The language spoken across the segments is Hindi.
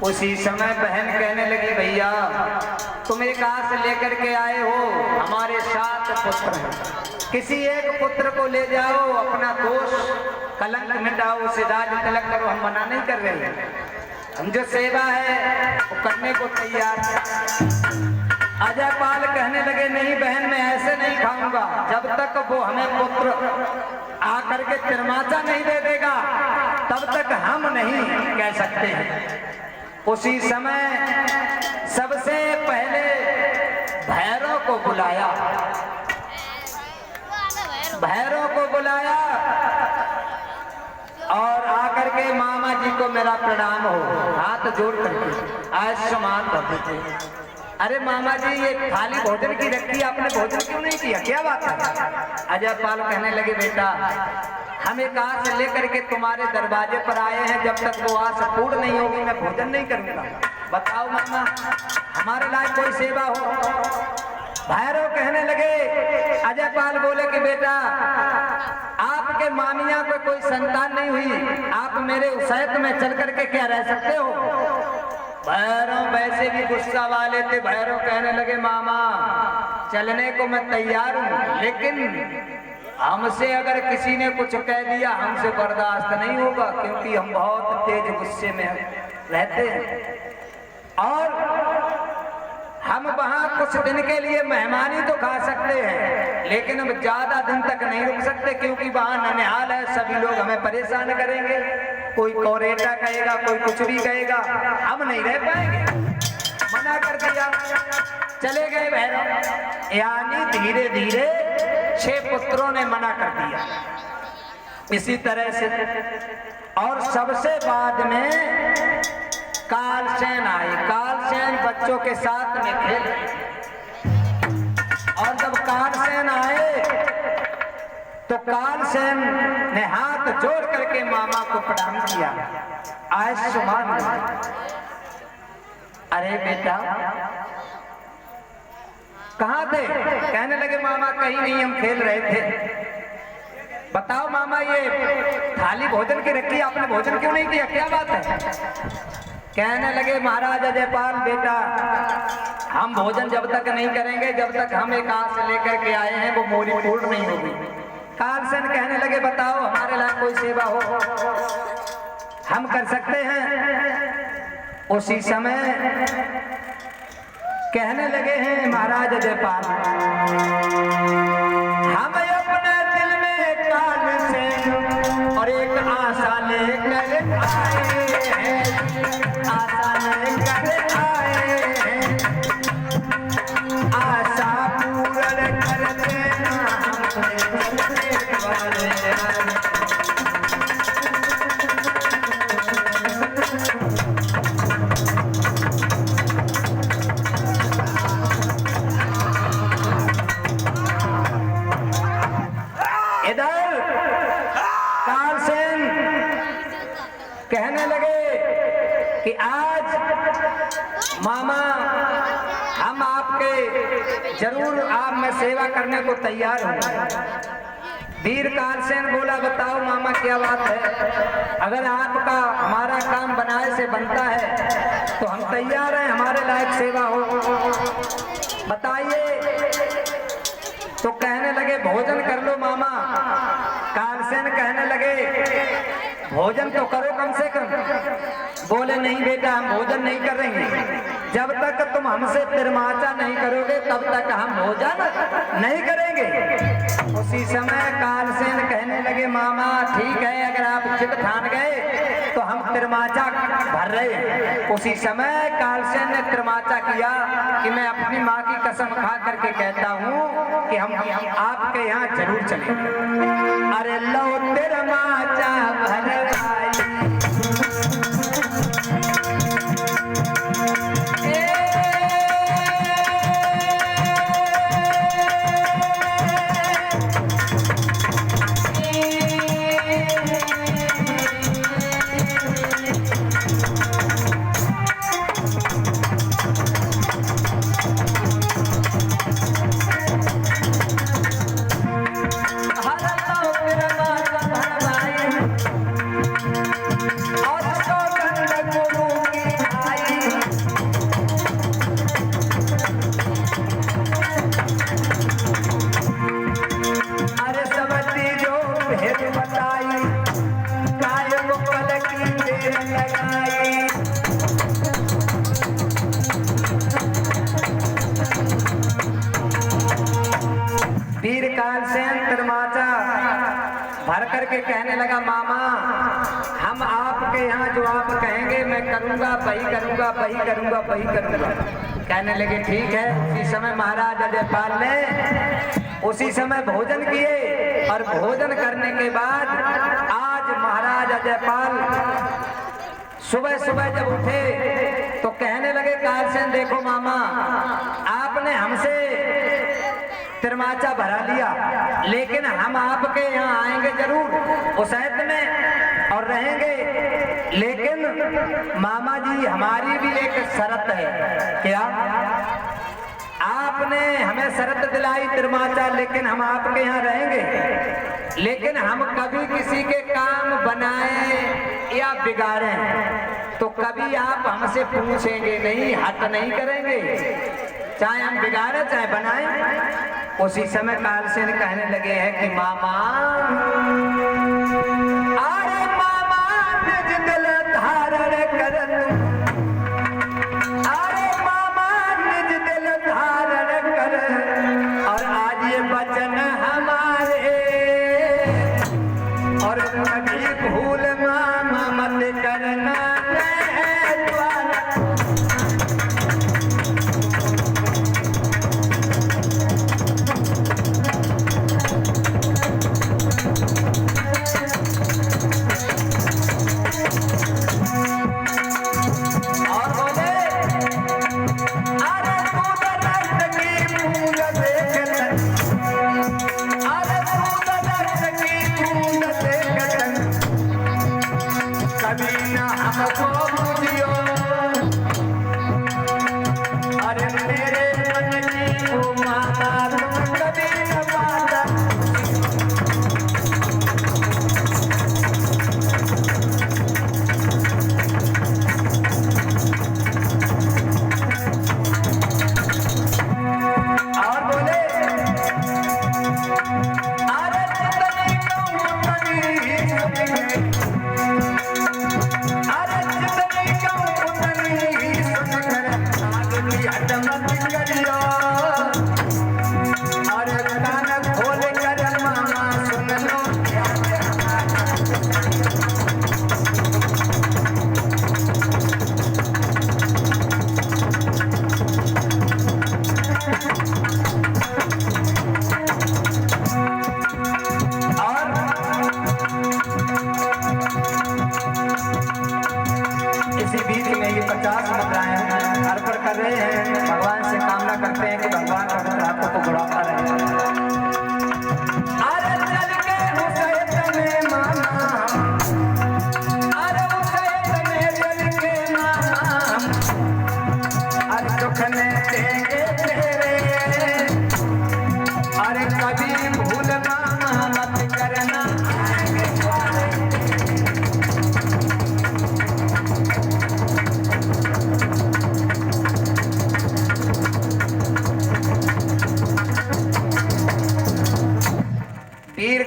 उसी समय बहन कहने लगी, भैया तुम एक आस लेकर के आए हो, हमारे 7 पुत्र हैं, किसी एक पुत्र को ले जाओ, अपना दोष कलंक मिटाओ, उसे राज तिलक करो। हम मना नहीं कर रहे हैं, हम जो सेवा है वो करने को तैयार है। अजयपाल कहने लगे, नहीं बहन मैं ऐसे नहीं खाऊंगा, जब तक वो हमें पुत्र आकर के तिरमाचा नहीं दे देगा तब तक हम नहीं कह सकते हैं। उसी समय सबसे पहले भैरव को बुलाया, भैरव को बुलाया और आकर के मामा जी को मेरा प्रणाम हो, हाथ जोड़ करके आयुष्मान भव। अरे मामा जी ये थाली भोजन की रखी, आपने भोजन क्यों नहीं किया, क्या बात है? अजयपाल कहने लगे, बेटा हम एक आस लेकर के तुम्हारे दरवाजे पर आए हैं, जब तक वो आस पूर्ण नहीं होगी मैं भोजन नहीं करूंगा। बताओ मामा हमारे लायक कोई सेवा हो। भैरव कहने लगे, अजयपाल बोले कि बेटा आपके मामिया को कोई संतान नहीं हुई, आप मेरे उसैत में चल करके क्या रह सकते हो? भैरव वैसे भी गुस्सा वाले थे। भैरव कहने लगे, मामा चलने को मैं तैयार हूं, लेकिन हमसे अगर किसी ने कुछ कह दिया हमसे बर्दाश्त नहीं होगा, क्योंकि हम बहुत तेज गुस्से में रहते हैं और हम वहां कुछ दिन के लिए मेहमानी तो खा सकते हैं, लेकिन हम ज्यादा दिन तक नहीं रुक सकते, क्योंकि वहां ननिहाल है, सभी लोग हमें परेशान करेंगे, कोई कोरेटा कहेगा, कोई कुछ भी कहेगा, हम नहीं रह पाएंगे। मना कर दिया, चले गए भैरव। यानी धीरे धीरे 6 पुत्रों ने मना कर दिया इसी तरह से। और सबसे बाद में कालसेन आए। कालसेन बच्चों के साथ में खेल, और जब कालसेन आए तो कालसेन ने हाथ जोड़ करके मामा को प्रणाम किया, आयुष्मान। अरे बेटा कहाँ थे? कहने लगे, मामा कहीं नहीं, हम खेल रहे थे। बताओ मामा ये थाली भोजन की रखी, आपने भोजन क्यों नहीं किया, क्या बात है? कहने लगे, महाराज अजयपाल बेटा हम भोजन जब तक नहीं करेंगे जब तक हम एक आस लेकर के आए हैं वो मोरी पूर्ण नहीं होगी। कालसेन कहने लगे, बताओ हमारे लायक कोई सेवा हो, हम कर सकते हैं। उसी समय कहने लगे हैं महाराज अजयपाल, हम अपने दिल में कालसेन और एक आशा लेकर आए हैं, आशा लेकर आए हैं, आशा पूर्ण कर देना हमसे वाले। कहने लगे कि आज मामा हम आपके जरूर आप में सेवा करने को तैयार हूं। वीर कालसेन बोला, बताओ मामा क्या बात है? अगर आपका हमारा काम बनाए से बनता है तो हम तैयार हैं, हमारे लायक सेवा हो, बताइए। तो कहने लगे, भोजन कर लो मामा। कालसेन कहने लगे, भोजन तो करो कम से कम। बोले, नहीं बेटा हम भोजन नहीं करेंगे, जब तक तुम हमसे तिरमाचा नहीं करोगे तब तक हम भोजन नहीं करेंगे। उसी समय कालसेन कहने लगे, मामा ठीक है, अगर आप जिद ठान गए तो हम तिरमाचा भर रहे हैं। उसी समय कालसेन ने तिरमाचा किया कि मैं अपनी माँ की कसम खा करके कहता हूँ कि हम आपके यहाँ जरूर चलेंगे। अरे लो तिरमाचा भर आई, कालसेन तिरमाचा भर करके कहने लगा, मामा हम आपके यहाँ जो आप कहेंगे मैं करूँगा, वही करूँगा, वही करूँगा, वही करूँगा। कहने लगे ठीक है। उसी समय महाराज अजयपाल ने उसी समय भोजन किए और भोजन करने के बाद आज महाराज अजयपाल सुबह सुबह जब उठे तो कहने लगे, कालसेन देखो मामा, आपने हमसे तिरमाचा भरा लिया, लेकिन हम आपके यहाँ आएंगे जरूर उसैत में और रहेंगे, लेकिन मामा जी हमारी भी एक शर्त है। क्या? आपने हमें शर्त दिलाई तिरमाचा, लेकिन हम आपके यहाँ रहेंगे, लेकिन हम कभी किसी के काम बनाए या बिगाड़ें तो कभी आप हमसे पूछेंगे नहीं, हट नहीं करेंगे, चाहे हम बिगाड़े चाहे बनाए। उसी समय कालसेन कहने लगे हैं कि मामा, अरे मामा निज दिल धारण कर, अरे मामा निज दिल धारण कर, और आज ये वचन हमारे, और कभी भूल मामा मत करना।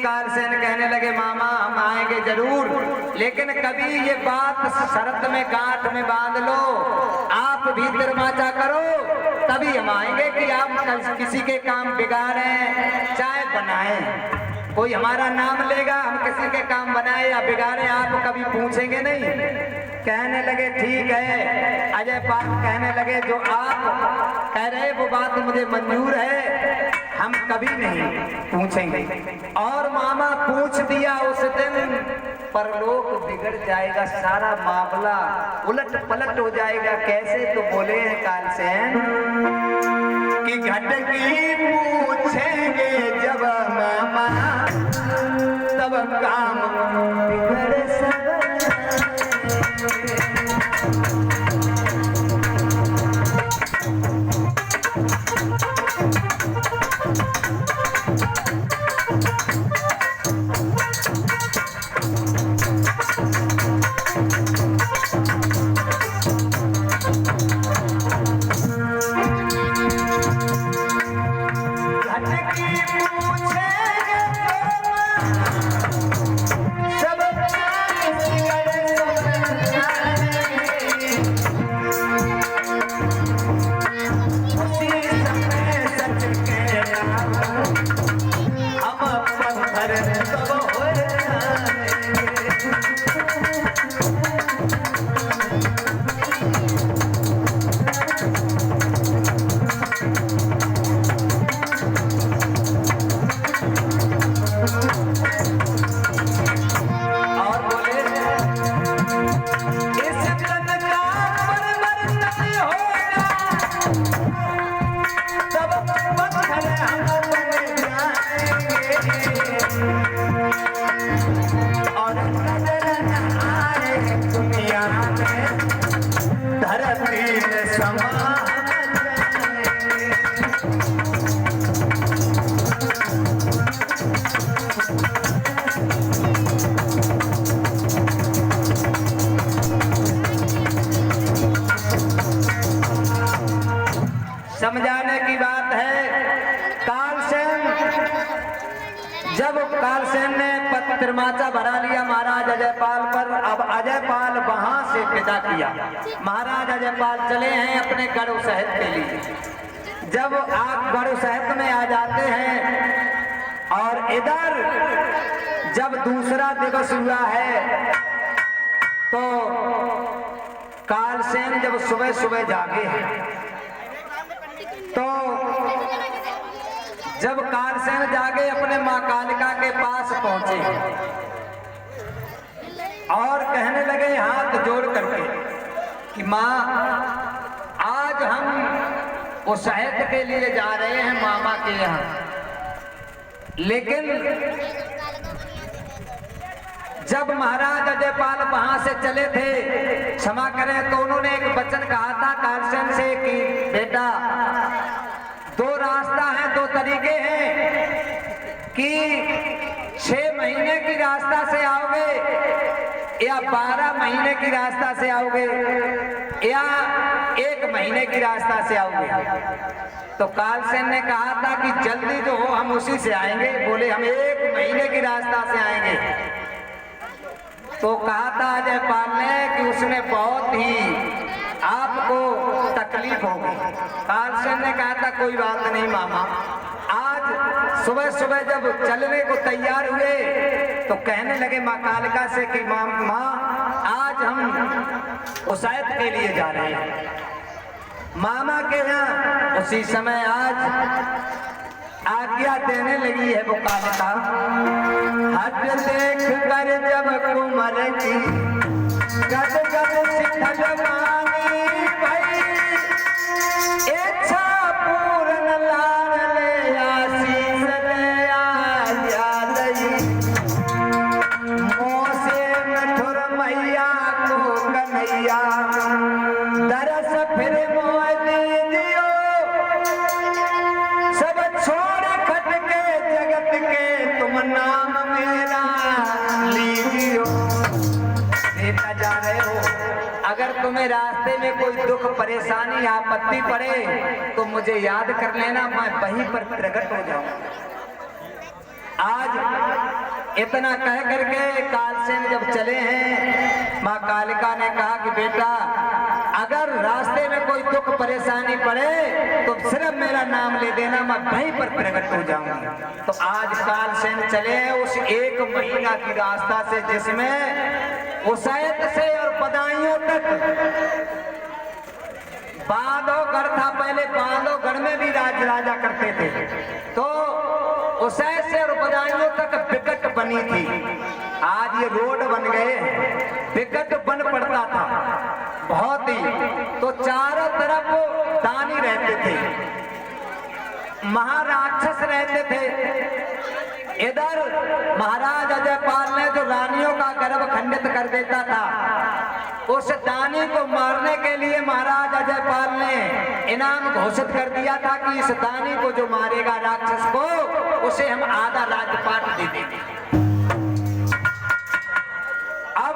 कालसेन कहने लगे, मामा हम आएंगे जरूर, लेकिन कभी ये बात शर्त में गांठ में बांध लो, आप भी तिरमाचा करो तभी हम आएंगे कि आप किसी के काम बिगाड़ें चाहे बनाएं। कोई हमारा नाम लेगा, हम किसी के काम बनाए या बिगाड़े, आप कभी पूछेंगे नहीं। कहने लगे ठीक है। अजयपाल कहने लगे, जो आप कह रहे वो बात मुझे मंजूर है, हम कभी नहीं पूछेंगे। और मामा पूछ दिया उस दिन, परलोक बिगड़ जाएगा, सारा मामला उलट पलट हो जाएगा। कैसे? तो बोले हैं कालसेन कि घटकी पूछेंगे जब मामा, तब काम बिगड़ सब। घटकी और नजर न आए दुनिया में धरती में समा समझाने की बात है। कालसेन जब कालसेन ने त्रिमाचा भरा लिया महाराज अजयपाल पर, अब अजयपाल वहां से विदा किया। महाराज अजयपाल चले हैं अपने गढ़ शहर के लिए। जब आप गढ़ शहर में आ जाते हैं और इधर जब दूसरा दिवस हुआ है तो कालसेन जब सुबह सुबह जागे हैं तो जब कालसेन जागे अपने माँ कालिका के पास पहुंचे और कहने लगे हाथ जोड़ करके कि माँ आज हम उस शहर के लिए जा रहे हैं मामा के यहाँ, लेकिन जब महाराज अजयपाल वहां से चले थे, क्षमा करें, तो उन्होंने एक वचन कहा था कालसेन से कि बेटा दो रास्ता है, दो तरीके हैं कि 6 महीने की रास्ता से आओगे या 12 महीने की रास्ता से आओगे या 1 महीने की रास्ता से आओगे। तो कालसेन ने कहा था कि जल्दी जो हो हम उसी से आएंगे। बोले हम 1 महीने की रास्ता से आएंगे। तो कहा था अजयपाल ने कि उसमें बहुत ही आपको तकलीफ होगी। कालसेन ने कहा था कोई बात नहीं मामा। आज सुबह सुबह जब चलने को तैयार हुए तो कहने लगे माँ कालिका से कि माँ आज हम उसायत के लिए जा रहे हैं मामा के यहाँ। उसी समय आज आज्ञा देने लगी है वो कालिका। हद देख कर जब कुंवर की गद गद सिखल मानी भई, इच्छा पूर्ण लान ले आशीष ले आज्ञा दई। मोह से मथुर मैया को कन्हैया दरस फिर मोह दीजियो। सब छोड़ खटके जगत के तुम नाम मेरा लीजियो। बेटा जा रहे हो, अगर तुम्हें रास्ते में कोई दुख परेशानी आपत्ति पड़े तो मुझे याद कर लेना, मैं वहीं पर प्रकट हो जाऊं। आज इतना कह करके कालसेन जब चले हैं, माँ कालिका ने कहा कि बेटा अगर रास्ते में कोई दुख परेशानी पड़े तो सिर्फ मेरा नाम ले देना, मैं वहीं पर प्रकट हो जाऊंगा। तो आज कालसेन चले उस 1 महीना की रास्ता से जिसमें उसायत से और बदायूं तक बांधवगढ़ था। पहले बांधवगढ़ में भी राजा करते थे, तो उसायत से और बदायूं तक विकट बनी थी। आज ये रोड बन गए, विकट बन पड़ता था बहुत ही। तो चारों तरफ दानी रहते थे, महाराक्षस रहते थे। इधर महाराज अजयपाल ने जो रानियों का गर्भ खंडित कर देता था, उस दानी को मारने के लिए महाराज अजयपाल ने इनाम घोषित कर दिया था कि इस दानी को जो मारेगा राक्षस को, उसे हम आधा राजपाट दे देंगे। अब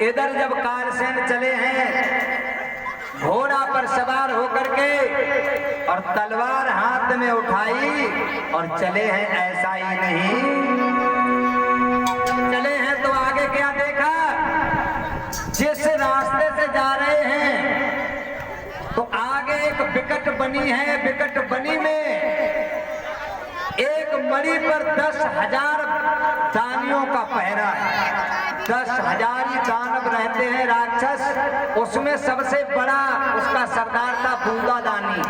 इधर जब कालसेन चले हैं घोड़ा पर सवार होकर के और तलवार हाथ में उठाई और चले हैं, ऐसा ही नहीं चले हैं तो आगे क्या देखा, जिस रास्ते से जा रहे हैं तो आगे एक विकट बनी है। विकट बनी में एक मणि पर 10,000 दानियों का पहरा है। 10,000 ही दानव रहते हैं राक्षस। उसमें सबसे बड़ा उसका सरदार था बूंदा दानी,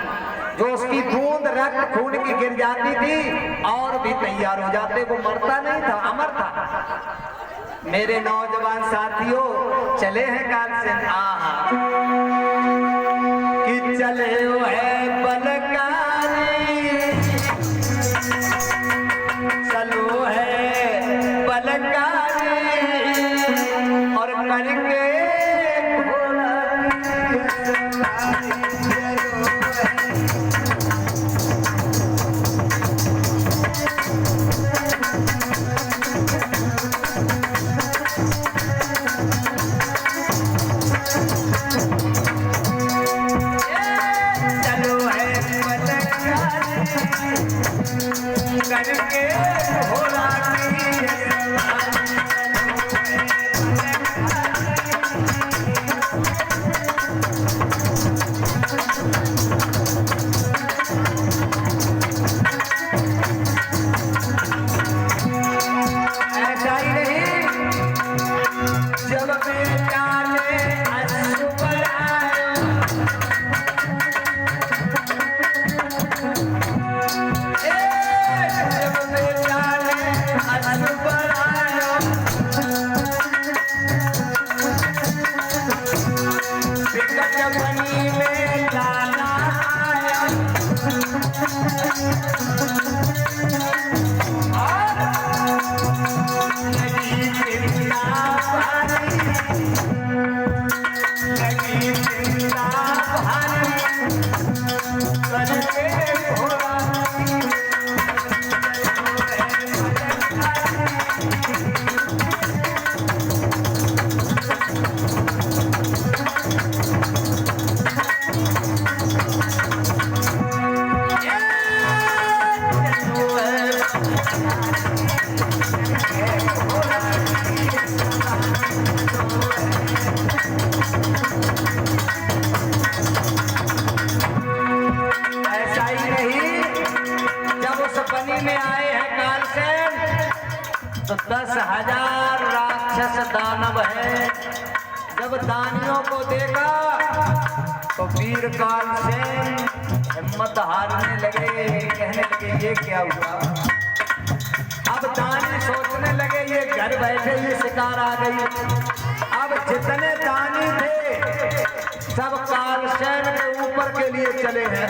जो उसकी बूंद रक्त खून की गिर जाती थी और भी तैयार हो जाते, वो मरता नहीं था, अमर था। मेरे नौजवान साथियों चले हैं कालसेन कि चले है बलकारी बगल में आए हैं कालसेन, तो 10,000 राक्षस दानव है। जब दानियों को देखा तो वीर कालसेन हिम्मत हारने लगे, कहने लगे ये क्या हुआ। अब दानी सोचने लगे ये घर बैठे ये शिकार आ गई। अब जितने दानी थे सब कालसेन के ऊपर के लिए चले हैं।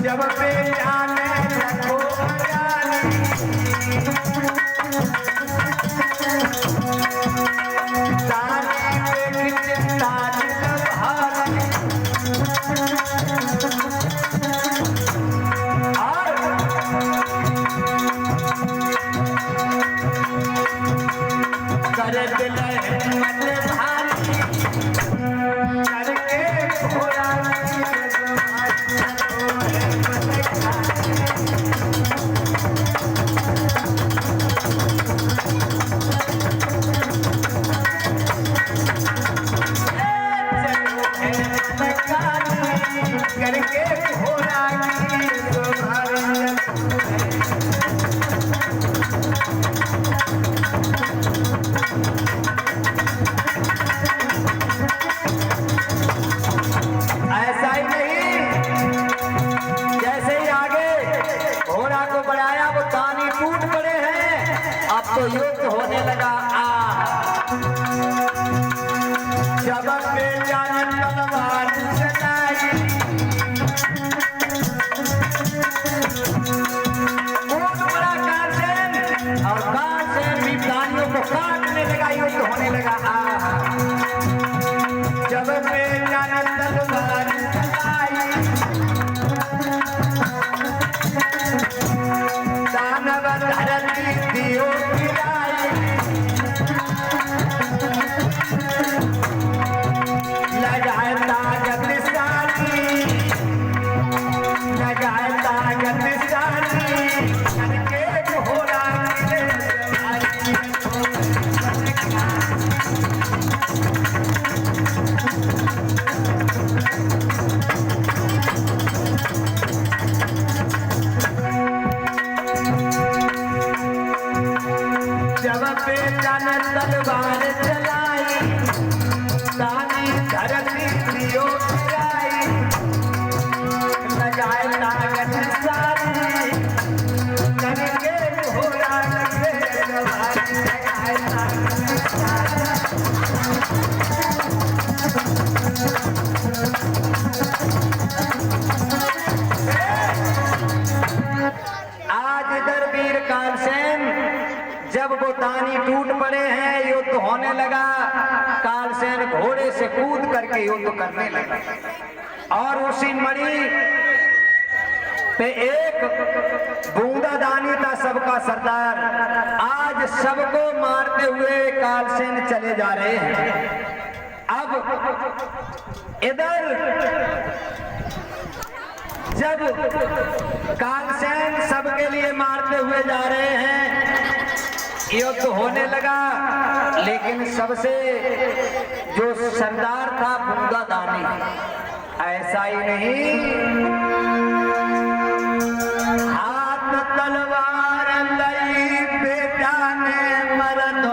जब पे जाने लगो तो युद्ध होने लगा। जब पे जाने तलवार चलाई, बहुत बड़ा कालसेन, और कालसेन भी दानियों को काटने लगा, युद्ध होने लगा। जब पे जाने तलवार चलाई, दानव धरती दियो तलवार चलाई, दानी धरती दियो गिराई, लगाए ताकत सारी, करके घोड़ा लगे सवारी, लगाए ताकत सारी। आज इधर वीर कालसेन जब वो दानी टूट पड़े हैं, युद्ध होने लगा। कालसेन घोड़े से कूद करके युद्ध करने लगा, और उसी मणि पे एक बूंदा दानी था सबका सरदार। आज सबको मारते हुए कालसेन चले जा रहे हैं। अब इधर जब कालसेन सबके लिए मारते हुए जा रहे हैं, युद्ध होने लगा। लेकिन सबसे जो सरदार था बूंदा दानी, ऐसा ही नहीं, हाथ तलवार लई बेटा ने मरद